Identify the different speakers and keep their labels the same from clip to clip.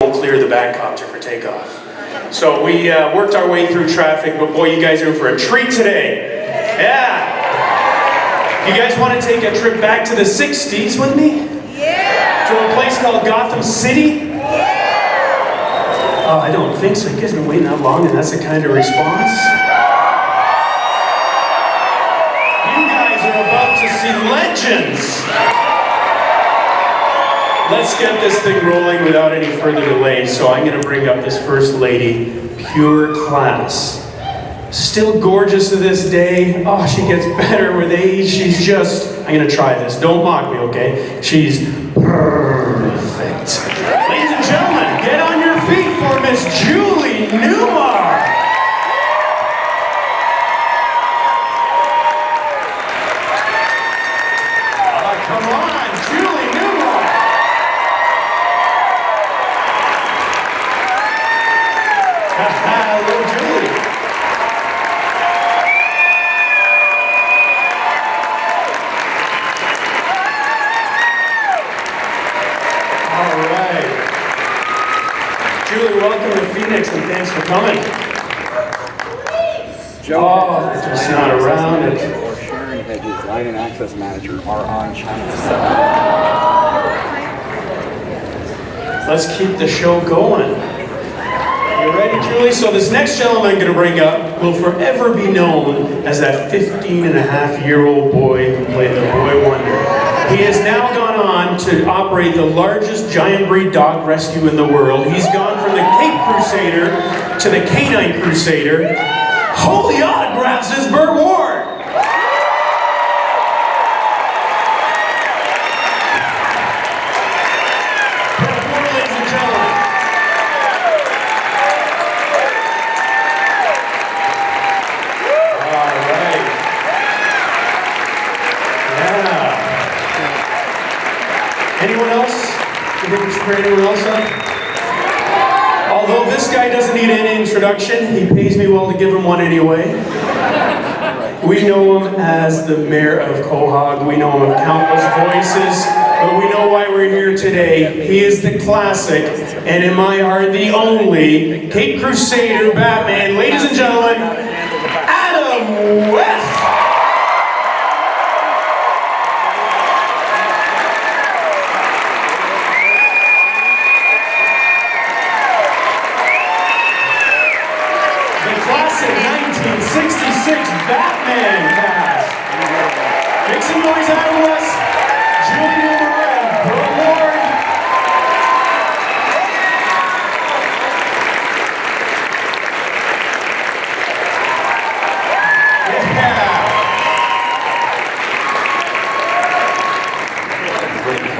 Speaker 1: we'll clear the back copter for takeoff. So we worked our way through traffic, but boy, you guys are in for a treat today. Yeah! You guys want to take a trip back to the 60s with me? Yeah! To a place called Gotham City? Yeah! Oh, I don't think so. You guys have been waiting that long and that's the kind of response? You guys are about to see legends! Let's get this thing rolling without any further delay. So I'm going to bring up this first lady, pure class. Still gorgeous to this day. Oh, she gets better with age. She's just, I'm going to try this. Don't mock me, okay? She's perfect. Ladies and gentlemen, get on your feet for Miss Julie Newmar. Oh, come on, Julie Newmar. Hello, Julie. All right. Julie, welcome to Phoenix and thanks for coming. Oh, they're just not around.
Speaker 2: Or Sharon Hedges, Line and Access Manager, are on channel 7.
Speaker 1: Let's keep the show going. You ready, Julie? So this next gentleman I'm going to bring up will forever be known as that 15-and-a-half-year-old boy who played the Boy Wonder. He has now gone on to operate the largest giant breed dog rescue in the world. He's gone from the Cape Crusader to the Canine Crusader. Holy autographs is Burt Ward! Anyone else? You think we should bring anyone else up? Although this guy doesn't need any introduction, he pays me well to give him one anyway. We know him as the Mayor of Quahog. We know him of countless voices, but we know why we're here today. He is the classic, and in my heart, the only Cape Crusader Batman. Ladies and gentlemen, Adam West! Classic 1966 Batman cast. Make some noise out of us. Julie Newmar and Burt Ward. Yeah.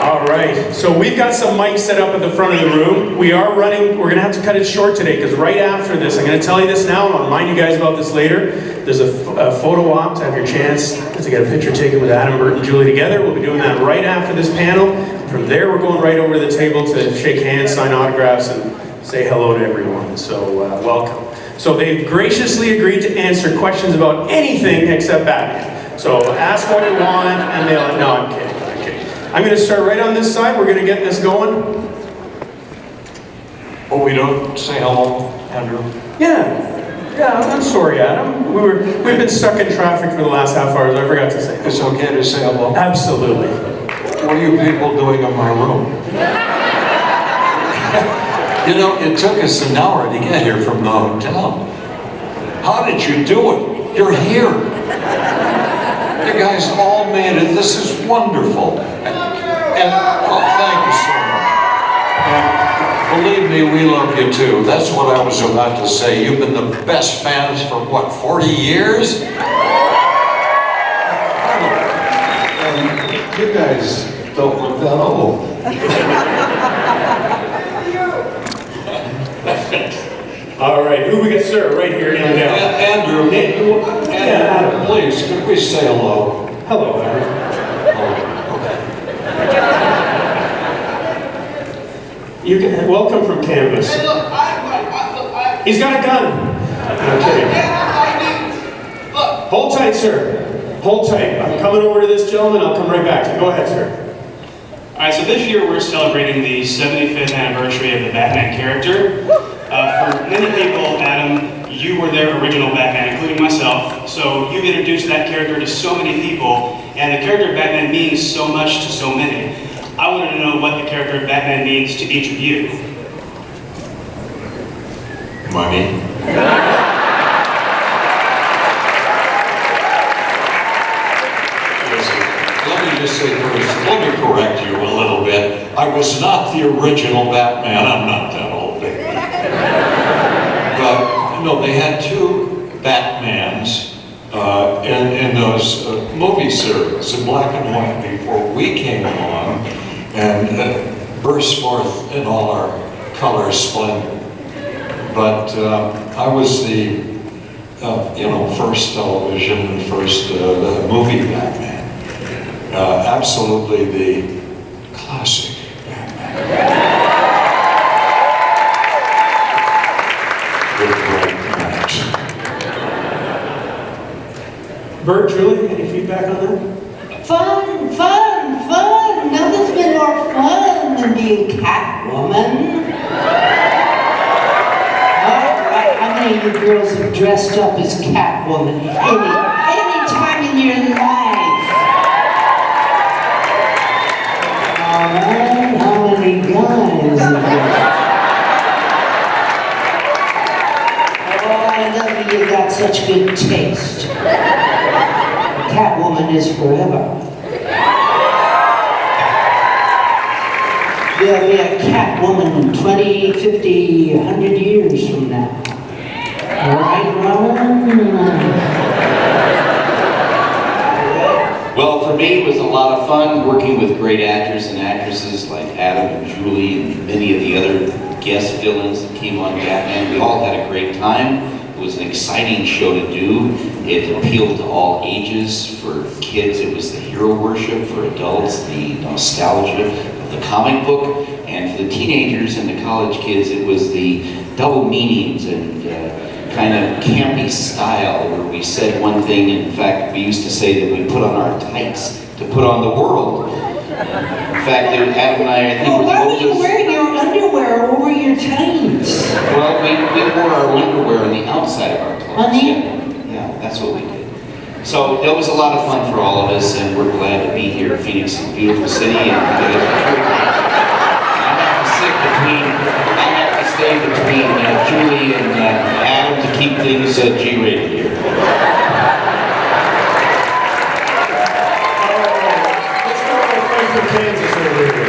Speaker 1: All right, so we've got some mics set up at the front of the room. We are running, we're gonna have to cut it short today because right after this, I'm gonna tell you this now, I'll remind you guys about this later. There's a photo op to have your chance to get a picture taken with Adam, Burt, and Julie together. We'll be doing that right after this panel. From there, we're going right over to the table to shake hands, sign autographs, and say hello to everyone. So, welcome. So they've graciously agreed to answer questions about anything except Batman. So ask what you want, and they'll, no, I'm kidding. I'm going to start right on this side. We're going to get this going.
Speaker 3: Oh, we don't say hello, Andrew?
Speaker 1: Yeah, I'm sorry, Adam. We've been stuck in traffic for the last half hour, so I forgot to say.
Speaker 3: It's okay to say hello?
Speaker 1: Absolutely.
Speaker 3: What are you people doing in my room? You know, it took us an hour to get here from the hotel. How did you do it? You're here. You guys all made it. This is wonderful. And oh, thank you so much. And believe me, we love you too. That's what I was about to say. You've been the best fans for what, 40 years? And you guys don't look that old.
Speaker 1: All right, who we get, sir? Right here, down.
Speaker 3: Andrew, Adam, please, could we say hello?
Speaker 1: Hello, Adam. You can welcome from Canvas.
Speaker 4: Hey, look,
Speaker 1: He's got a gun. Okay.
Speaker 4: Look.
Speaker 1: Hold tight, sir. Hold tight. I'm coming over to this gentleman. I'll come right back to you. Go ahead, sir.
Speaker 4: Alright, so this year we're celebrating the 75th anniversary of the Batman character. For many people, Adam, you were their original Batman, including myself. So you've introduced that character to so many people, and the character of Batman means so much to so many. I wanted to know what the character of Batman means to each of you.
Speaker 3: Money. Let me just say first, let me correct you a little bit. I was not the original Batman. I'm not that old, baby. But, no, they had two Batmans in those movie series in black and white before we came along and burst forth in all our color splendor. But I was the, first television, first movie Batman. Absolutely the classic Batman. With great match.
Speaker 1: Burt, Julie, any feedback on that?
Speaker 5: Fun, fun, fun! Nothing's been more fun than being Catwoman. How many of you girls have dressed up as Catwoman any time in your life? Alright, how many guys have dressed? Oh, I love you, got such good taste. Catwoman is forever. There'll be a Catwoman 20, 50, 100 years from now. Right, Robert?
Speaker 6: Well, for me, it was a lot of fun working with great actors and actresses like Adam and Julie and many of the other guest villains that came on Batman. We all had a great time. It was an exciting show to do. It appealed to all ages. For kids, it was the hero worship. For adults, the nostalgia of the comic book. And for the teenagers and the college kids, it was the double meanings and kind of campy style where we said one thing, and in fact, we used to say that we put on our tights to put on the world. In fact, Adam and I think,
Speaker 5: well, why were you wearing your underwear over your tights?
Speaker 6: Well, we wore our underwear on the outside of our clothes. Yeah, that's what we did. So it was a lot of fun for all of us, and we're glad to be here. Phoenix is a beautiful city, and I have to stay between Julie and Adam to keep things G-rated here.
Speaker 1: Let's go with my friend from Kansas over here.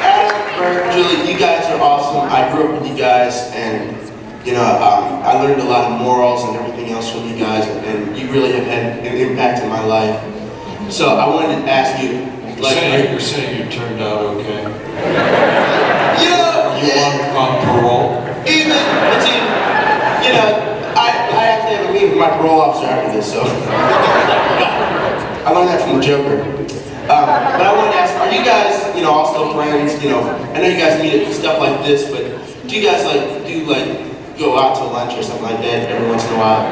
Speaker 7: Adam, Burt, Julie, you guys are awesome. I grew up with you guys, and I learned a lot of morals and everything else from you guys, and you really have had an impact in my life. So I wanted to ask you,
Speaker 3: You're saying you turned out okay? Are you on parole?
Speaker 7: I have to have a meeting with my parole officer after this, so. I learned that from the Joker. But I wanted to ask, are you guys, all still friends? I know you guys meet at stuff like this, but do you guys go out to lunch or something like that every once in a while?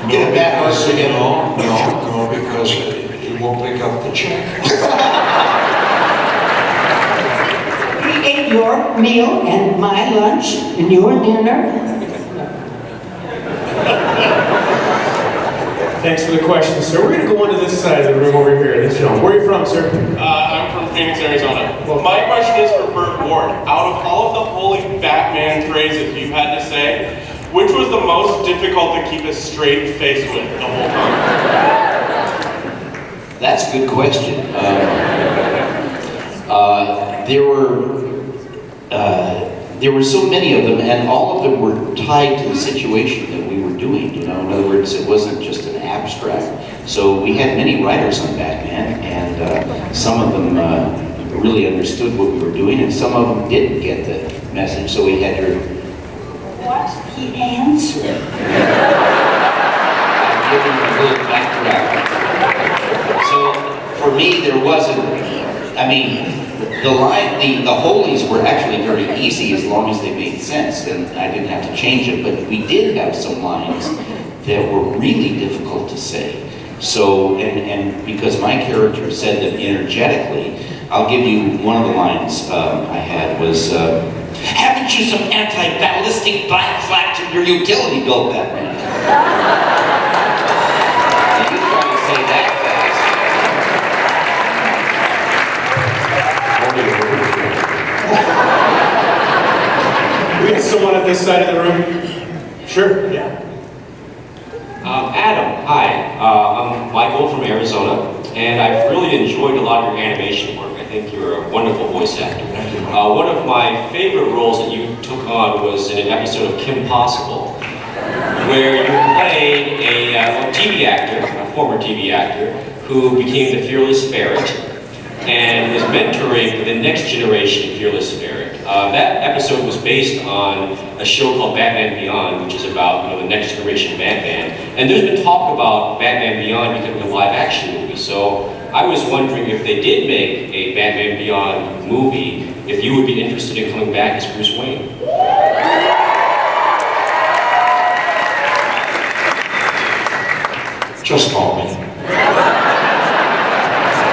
Speaker 7: Get a back lunch together?
Speaker 3: No, because it won't pick up the check.
Speaker 5: We ate your meal and my lunch and your dinner.
Speaker 1: Thanks for the question, sir. We're going to go on to this side of the room over here. This gentleman. Where are you from, sir?
Speaker 4: I'm from Phoenix, Arizona. Well, my question is for Burt Ward. Out of all of the holy Batman phrases you've had to say, which was the most difficult to keep a straight face with the whole time?
Speaker 6: That's a good question. There were so many of them, and all of them were tied to the situation that we were doing. In other words, it wasn't just an abstract. So we had many writers on Batman, and some of them really understood what we were doing, and some of them didn't get the message. So we had to.
Speaker 5: What's the answer?
Speaker 6: I'm giving a little background. So for me, there wasn't. The holies were actually very easy as long as they made sense, and I didn't have to change it. But we did have some lines that were really difficult to say. So, and because my character said them energetically, I'll give you one of the lines I had was, haven't you some anti-ballistic black flats in your utility bill, Batman? You try to say that
Speaker 1: We got someone at this side of the room. Sure, yeah.
Speaker 8: Adam, hi. I'm Michael from Arizona, and I've really enjoyed a lot of your animation work. I think you're a wonderful voice actor.
Speaker 3: Thank you.
Speaker 8: One of my favorite roles that you took on was in an episode of Kim Possible, where you played a TV actor, a former TV actor, who became the Fearless Ferret and was mentoring the next generation Fearless Ferret. That episode was based on a show called Batman Beyond, which is about the next generation Batman. And there's been talk about Batman Beyond becoming a live action movie. So I was wondering if they did make a Batman Beyond movie, if you would be interested in coming back as Bruce Wayne.
Speaker 3: Just call me.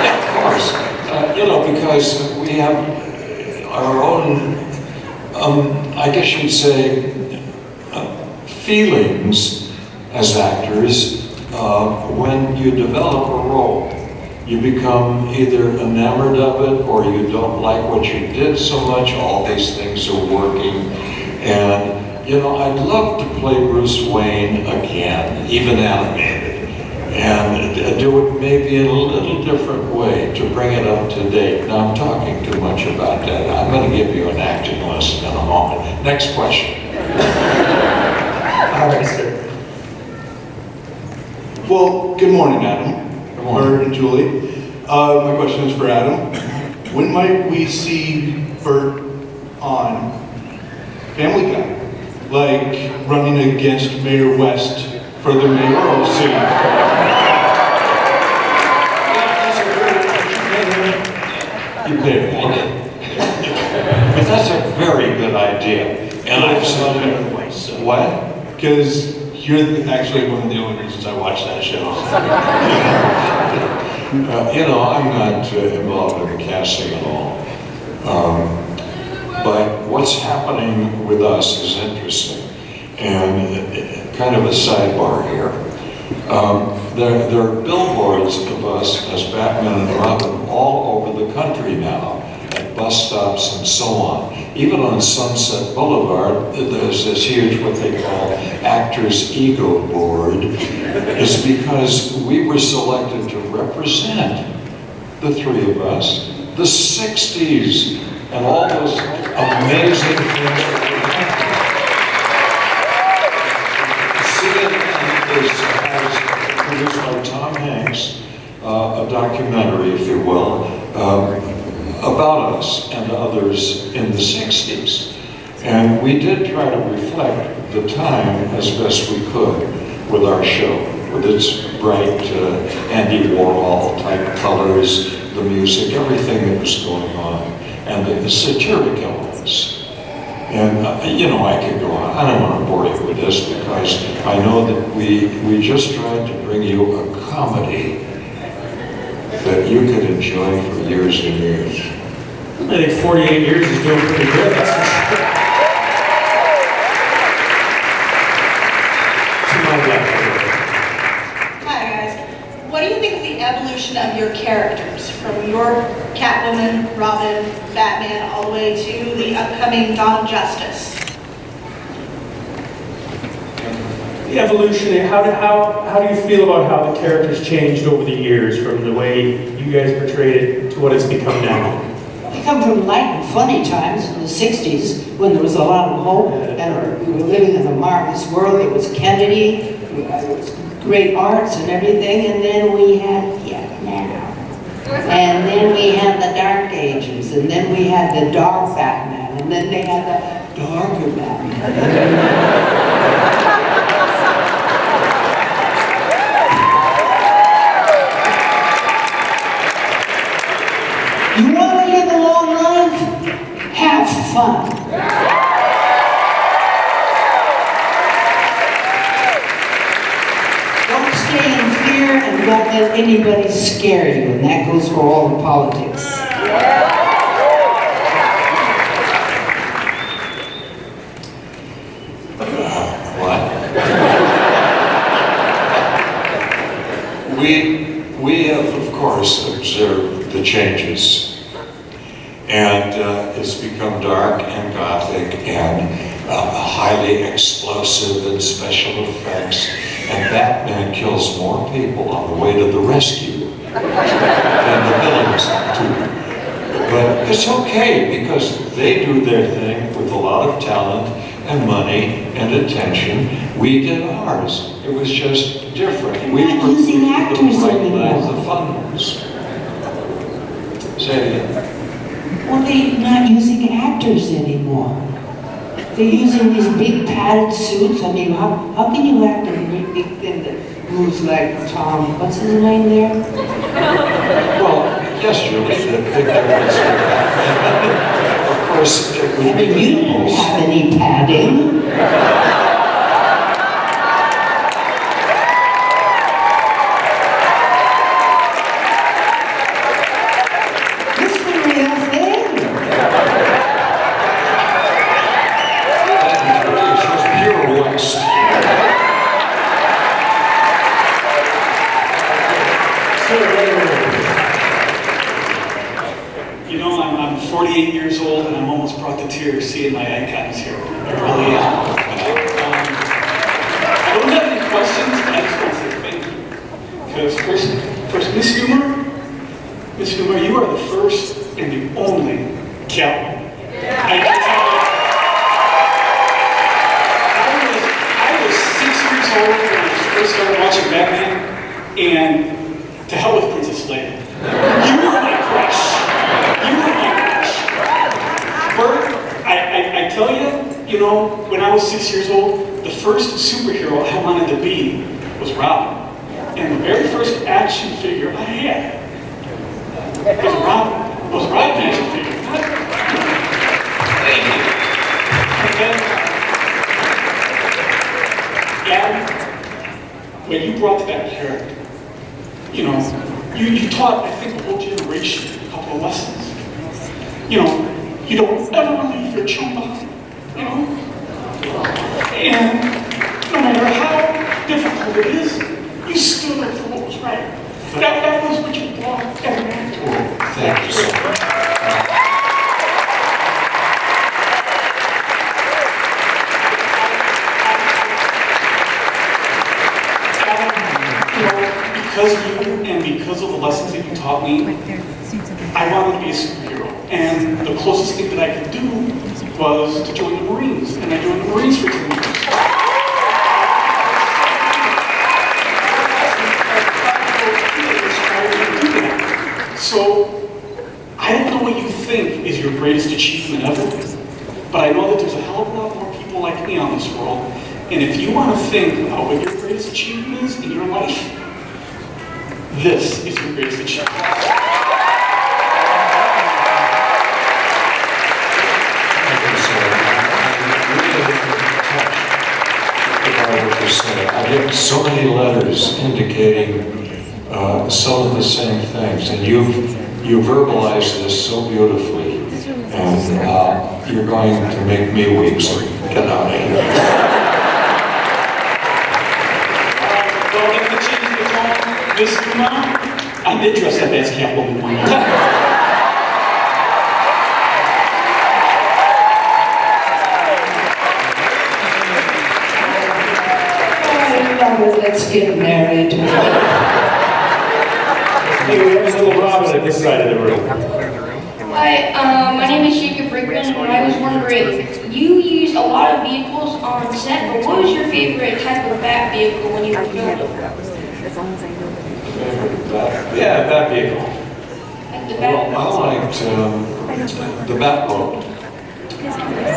Speaker 3: Yeah, of course. Because we have our own, I guess you'd say, feelings as actors when you develop a role. You become either enamored of it or you don't like what you did so much. All these things are working. And, I'd love to play Bruce Wayne again, even animated. And do it maybe in a little different way to bring it up to date. Now, I'm talking too much about that. I'm going to give you an acting lesson in a moment. Next question.
Speaker 1: All right, sir.
Speaker 9: Well, good morning, Adam.
Speaker 3: Good morning.
Speaker 9: Burt and Julie. My question is for Adam. When might we see Burt on Family Guy? Like running against Mayor West for the mayoral seat?
Speaker 3: You paid for it. But that's a very good idea. And I've said what?
Speaker 9: Because you're actually one of the only reasons I watch that show.
Speaker 3: I'm not involved in the casting at all. But what's happening with us is interesting. And kind of a sidebar here. There are billboards of us as Batman and Robin all over the country now, at bus stops and so on. Even on Sunset Boulevard, there's this huge, what they call, actors' ego board. It's because we were selected to represent the three of us, the 60s, and all those amazing things that we has produced by Tom Hanks, a documentary, if you will, about us and others in the 60s. And we did try to reflect the time as best we could with our show, with its bright Andy Warhol type colors, the music, everything that was going on, and the satiric elements. And, I could go on. I don't want to bore you with this because I know that we just tried to bring you a comedy that you could enjoy for years and years.
Speaker 1: I think 48 years is doing pretty good, that's for sure.
Speaker 10: Hi guys. What do you think of the evolution of your characters from your Catwoman, Robin, Batman, all the way to the upcoming Dawn of Justice?
Speaker 1: The evolution, how do you feel about how the characters changed over the years from the way you guys portrayed it to what it's become now?
Speaker 5: I come from light and funny times in the 60s when there was a lot of hope and we were living in a marvelous world. It was Kennedy, it was great arts and everything, and then we had Vietnam. And then we had the Dark Ages, and then we had the Dark Batman, and then they had the Darker Batman. You want to live a long life? Have fun. Don't stay in fear and don't let anybody scare you, and that goes for all the politics.
Speaker 3: What? We have, of course, observed the changes. And it's become dark and gothic and highly explosive and special effects. And Batman kills more people on the way to the rescue than the villains do. But it's okay because they do their thing with a lot of talent and money and attention. We did ours. It was just different.
Speaker 5: They're not using actors anymore.
Speaker 3: The fun ones. Say it again.
Speaker 5: Well, they're not using actors anymore. They're using these big padded suits. I mean, how can you act in a really big thing that moves like Tom? What's his name there?
Speaker 3: Well, yes, Julie, the big difference with that. Of course, it would
Speaker 5: I mean, you don't have any padding.
Speaker 11: You know, I'm 48 years old and I'm almost brought to tears seeing my icons here. I really am. I don't have any questions. I just want to say thank you. Because first, Miss Newmar, you are the first and the only Catwoman. I can tell you. I was 6 years old when I first started watching Batman, and to hell with Princess Leia. You were my crush. Burt, I tell you, you know, when I was 6 years old, the first superhero I wanted to be was Robin. And the very first action figure I had was a Robin action figure.
Speaker 6: Thank you.
Speaker 11: And when you brought that character, you know, you taught, I think, the whole generation a couple of lessons. You know, you don't ever leave your chum behind, you know? And no matter how difficult it is, you stood up for what was right. That was what you brought every actor.
Speaker 3: Thank you so much.
Speaker 11: Because of you and because of the lessons that you taught me, I wanted to be a superhero. And the closest thing that I could do was to join the Marines. And I joined the Marines for 10 years. So, I don't know what you think is your greatest achievement ever, but I know that there's a hell of a lot more people like me on this world. And if you want to think about what your greatest achievement is in your life, this is your greatest achievement.
Speaker 3: I get so many letters indicating some of the same things, and you verbalized this so beautifully, and you're going to make me weep, so get out of here.
Speaker 11: Well, if the change the tone, Miss Newmar, I did dress up as Catwoman one year.
Speaker 5: Let's get married.
Speaker 1: Hey, we have a little Robin at this side of the room.
Speaker 12: Hi, my name is Jacob Brickman, and I was wondering, you used a lot of vehicles on set, but what was your favorite type of bat vehicle when you were filming?
Speaker 1: Yeah, that vehicle.
Speaker 12: Like the bat?
Speaker 3: Well, I liked the Batboat,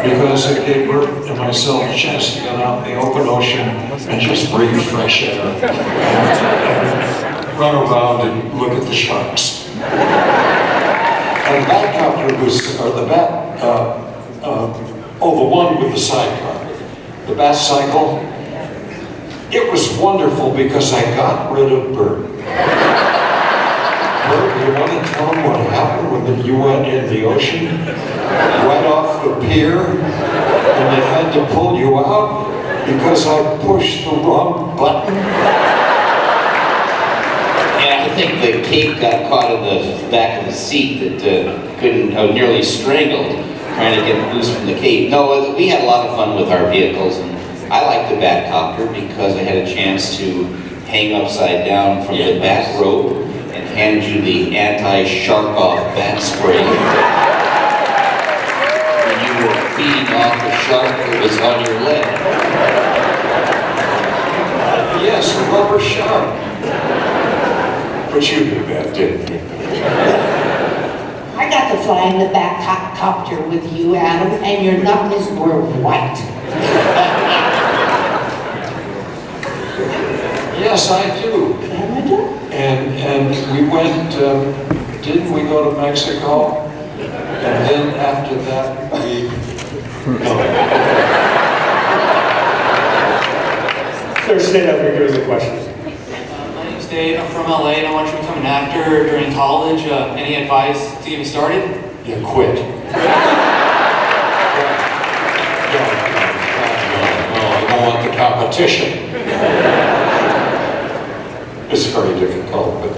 Speaker 3: because it gave Burt and myself a chance to get out in the open ocean and just breathe fresh air and run around and look at the sharks. And the Batcopter was, or the the one with the sidecar, the Bat Cycle. It was wonderful because I got rid of Burt. Burt, you want to tell them what happened when you went in the ocean? Right off the pier, and they had to pull you out because I pushed the wrong button?
Speaker 6: Yeah, I think the cape got caught in the back of the seat that couldn't, nearly strangled, trying to get loose from the cape. No, we had a lot of fun with our vehicles, and I liked the Batcopter because I had a chance to hang upside down from the bat rope and hand you the anti-shark off bat spray. When you were feeding off the shark that was on your leg.
Speaker 3: Yes, a rubber shark. But you knew that, didn't you?
Speaker 5: I got to fly in the Batcopter with you, Adam, and your knuckles were white.
Speaker 3: Yes, I do. And we went, didn't we go to Mexico? And then after that, we...
Speaker 1: Sir, stand up here, give us a question.
Speaker 13: My name's Dave, I'm from LA, and I want you to become an actor during college. Any advice to get me started?
Speaker 3: Yeah, quit. No, I don't want the competition. It's very difficult, but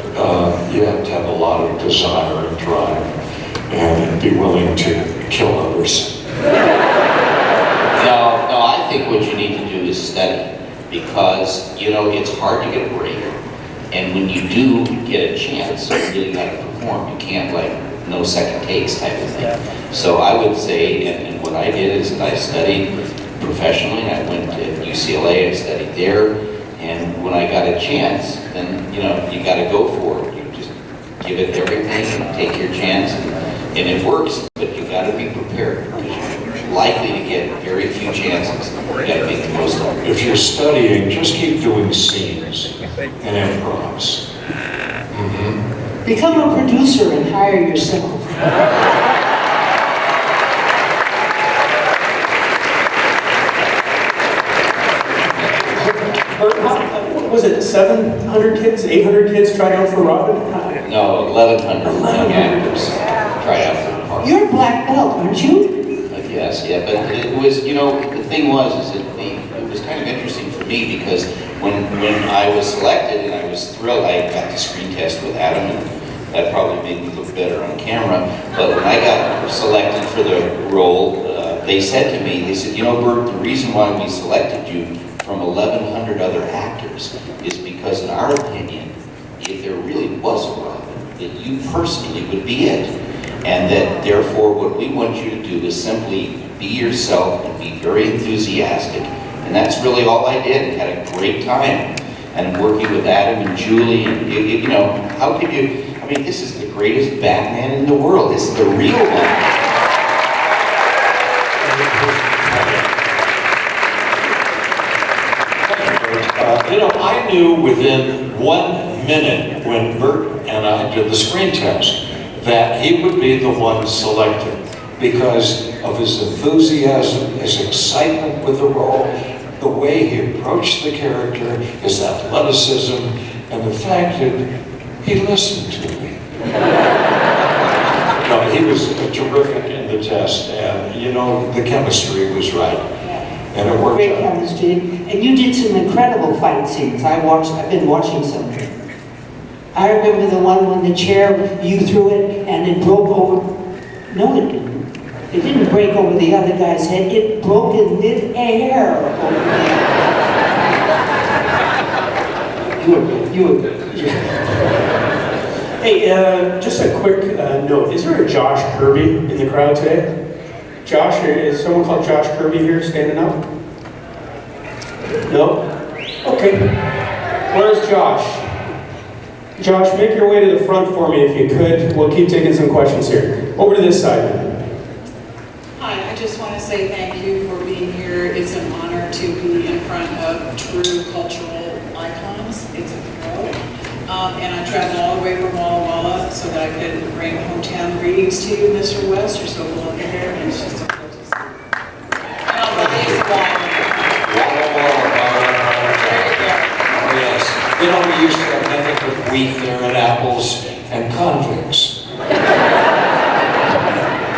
Speaker 3: you have to have a lot of desire and drive and be willing to kill others.
Speaker 6: No, I think what you need to do is study, because, it's hard to get a break. And when you do get a chance, you really got to perform. You can't, no second takes type of thing. So I would say, and what I did is that I studied professionally, and I went to UCLA and studied there. And when I got a chance, then, you got to go for it. You just give it everything and take your chance, and it works. But you got to be prepared, because you're likely to get very few chances. You got to make the most of it.
Speaker 3: If you're studying, just keep doing scenes and improvs.
Speaker 5: Become a producer and hire yourself.
Speaker 1: Was it 700 kids, 800 kids tried out for Robin?
Speaker 6: No, 1,100 young actors tried out for the part.
Speaker 5: You're a black belt, aren't you?
Speaker 6: Yes, yeah, but it was, the thing was, it was kind of interesting for me, because when I was selected, and I was thrilled, I got the screen test with Adam, and that probably made me look better on camera, but when I got selected for the role, they said to me, they said, Burt, the reason why we selected you from 1,100 other actors is because, in our opinion, if there really was a Robin, that you personally would be it. And that, therefore, what we want you to do is simply be yourself and be very enthusiastic. And that's really all I did, and had a great time. And working with Adam and Julie, and how could you, this is the greatest Batman in the world. This is the real one.
Speaker 3: I knew within 1 minute when Burt and I did the screen test that he would be the one selected because of his enthusiasm, his excitement with the role, the way he approached the character, his athleticism, and the fact that he listened to me. No, he was terrific in the test, and the chemistry was right. And it worked
Speaker 5: Great
Speaker 3: out.
Speaker 5: chemistry. And you did some incredible fight scenes. I've been watching some. I remember the one when the chair, you threw it and it broke over. No, it didn't. It didn't break over the other guy's head. It broke in mid-air over there. You were good.
Speaker 1: Hey, just a quick note. Is there a Josh Kirby in the crowd today? Josh, is someone called Josh Kirby here standing up? No? Okay. Where's Josh? Josh, make your way to the front for me if you could. We'll keep taking some questions here. Over to this side.
Speaker 14: Hi, I just want to say thank you for being here. It's an honor to be in front of true cultural icons. It's a thrill. And I traveled all the way from Walla Walla so that I could bring hometown greetings to you, Mr. West. You're so welcome here, and it's just a pleasure to see you. And I'll buy you some wine.
Speaker 3: Yes. We used to have nothing but wheat there in Apple. apples and convicts.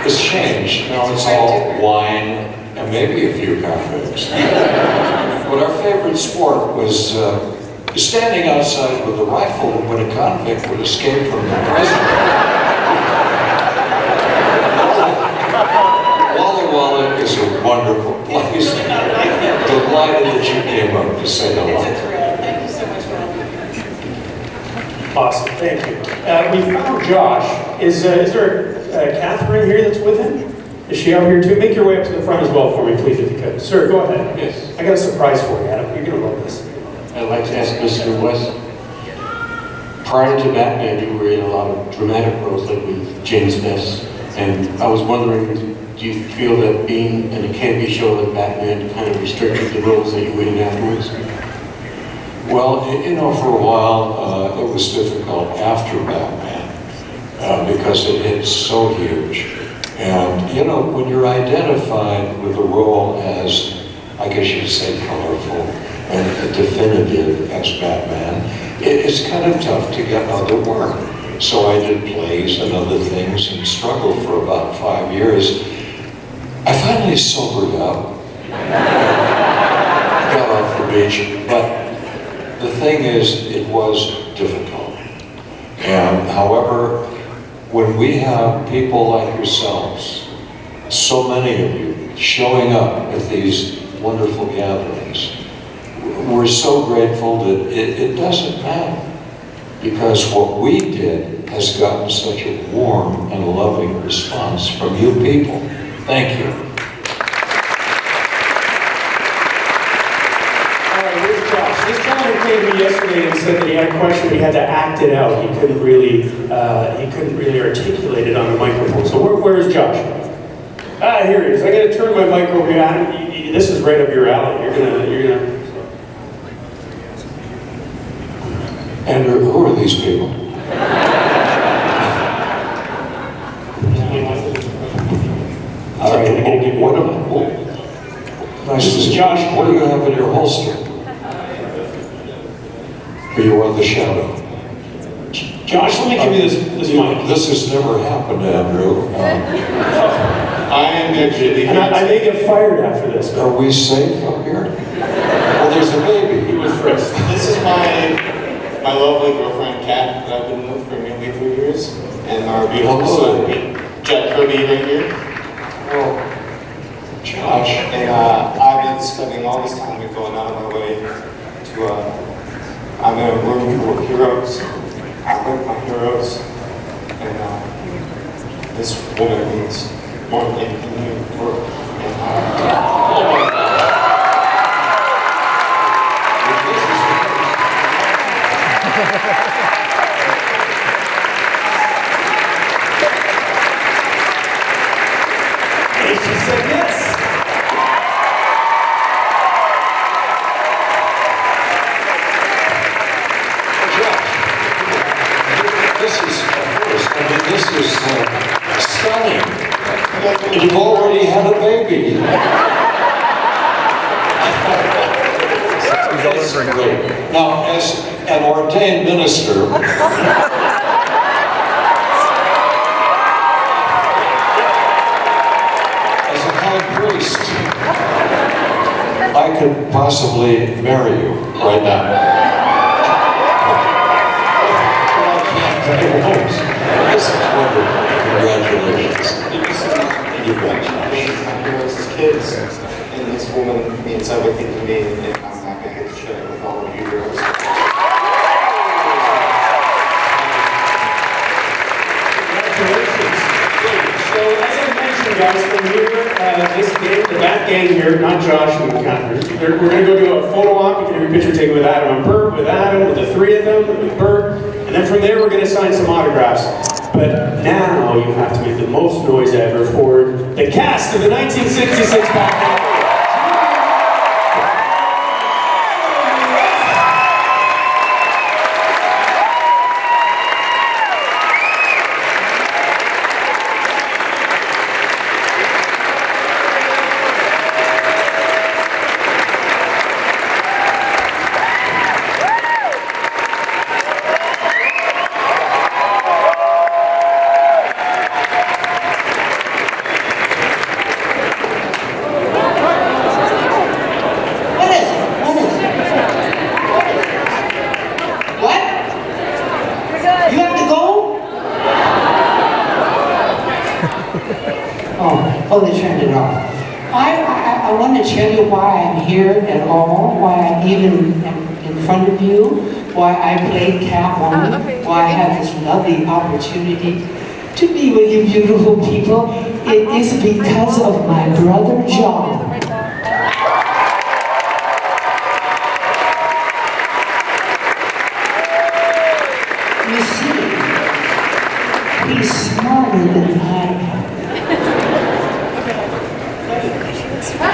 Speaker 3: It's changed. Now it's all wine and maybe a few convicts. But our favorite sport was standing outside with a rifle when a convict would escape from the prison. Walla Walla is a wonderful place. Delighted that you came up to say hello.
Speaker 14: It's a thrill. Thank you so much for all of you.
Speaker 1: Awesome, thank you. We found Josh. Is there Catherine here that's with him? Is she out here too? Make your way up to the front as well for me, please, if you could. Sir, go ahead.
Speaker 15: Yes.
Speaker 1: I got a surprise for you, Adam. You're going to love this.
Speaker 15: I'd like to ask Mr. West, prior to Batman, you were in a lot of dramatic roles, like with James Best, and I was wondering, do you feel that being in a campy show like Batman kind of restricted the roles that you were in afterwards?
Speaker 3: Well, you know, for a while, it was difficult after Batman, because it hit so huge. And, you know, when you're identified with a role as, I guess you'd say, colorful and definitive as Batman, it's kind of tough to get other work. So I did plays and other things and struggled for about 5 years. I finally sobered up, got off the beach, but the thing is, it was difficult. And however, when we have people like yourselves, so many of you, showing up at these wonderful gatherings, we're so grateful that it doesn't matter. Because what we did has gotten such a warm and loving response from you people. Thank you.
Speaker 1: This gentleman came to me yesterday and said that he had a question, but he had to act it out. He couldn't really articulate it on the microphone. So where is Josh? Here he is. I got to turn my mic over here. Adam, this is right up your alley. You're gonna.
Speaker 3: Andrew, who are these people?
Speaker 1: All right, I'm gonna give you
Speaker 3: This is Josh. What do you have in your holster? Are you on the shadow?
Speaker 1: Josh, let me give you this mic.
Speaker 3: This has never happened, Andrew.
Speaker 11: I am actually.
Speaker 1: And I may get fired after this.
Speaker 3: Are we safe up here? Well, there's a baby.
Speaker 11: He was first. This is my lovely girlfriend, Kat, that I've been with for nearly 3 years. And our beautiful son, Jack Kirby, right here.
Speaker 3: Oh, Josh.
Speaker 11: And I've been spending all this time going out of my way to, I'm in a room full of heroes. I like my heroes. And this woman means more than anything to me.
Speaker 1: And she said yes.
Speaker 3: This is stunning. You've already had a baby. Now, as an ordained minister, as a high priest, I could possibly marry you right now. This is wonderful. Congratulations.
Speaker 11: Thank you so much.
Speaker 3: You bet.
Speaker 11: My heroes as kids, and this woman means everything to me, and I'm happy I get to share it with all of you heroes.
Speaker 1: Congratulations. So as I mentioned, guys, from here, this game, the Bat Gang here, not Josh and Catherine, we're going to go do a photo op. You can have your picture taken with Adam and Burt, with Adam, with the three of them, with Burt. And then from there, we're going to sign some autographs. But now you have to make the most noise ever for the cast of the 1966 Batman.
Speaker 5: Oh, they turned it off. I want to tell you why I'm here at all, why I even am in front of you, why I played Catwoman, why I have this lovely opportunity to be with you beautiful people. It is because of my brother John. You see, he's smarter than I am.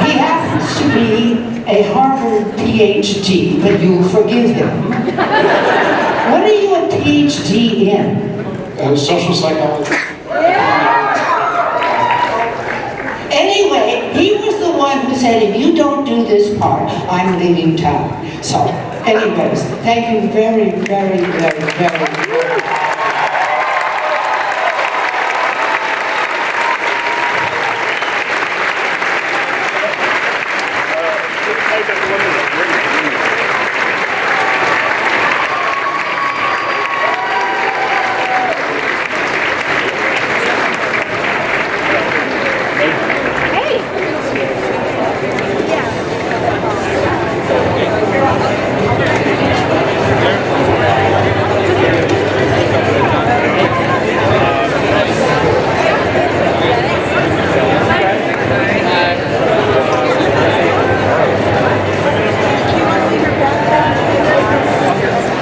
Speaker 5: He happens to be a Harvard PhD, but you'll forgive him. What are you a PhD in?
Speaker 9: Social psychology.
Speaker 5: Anyway, he was the one who said, if you don't do this part, I'm leaving town. So, anyways, thank you very, very, very, very much.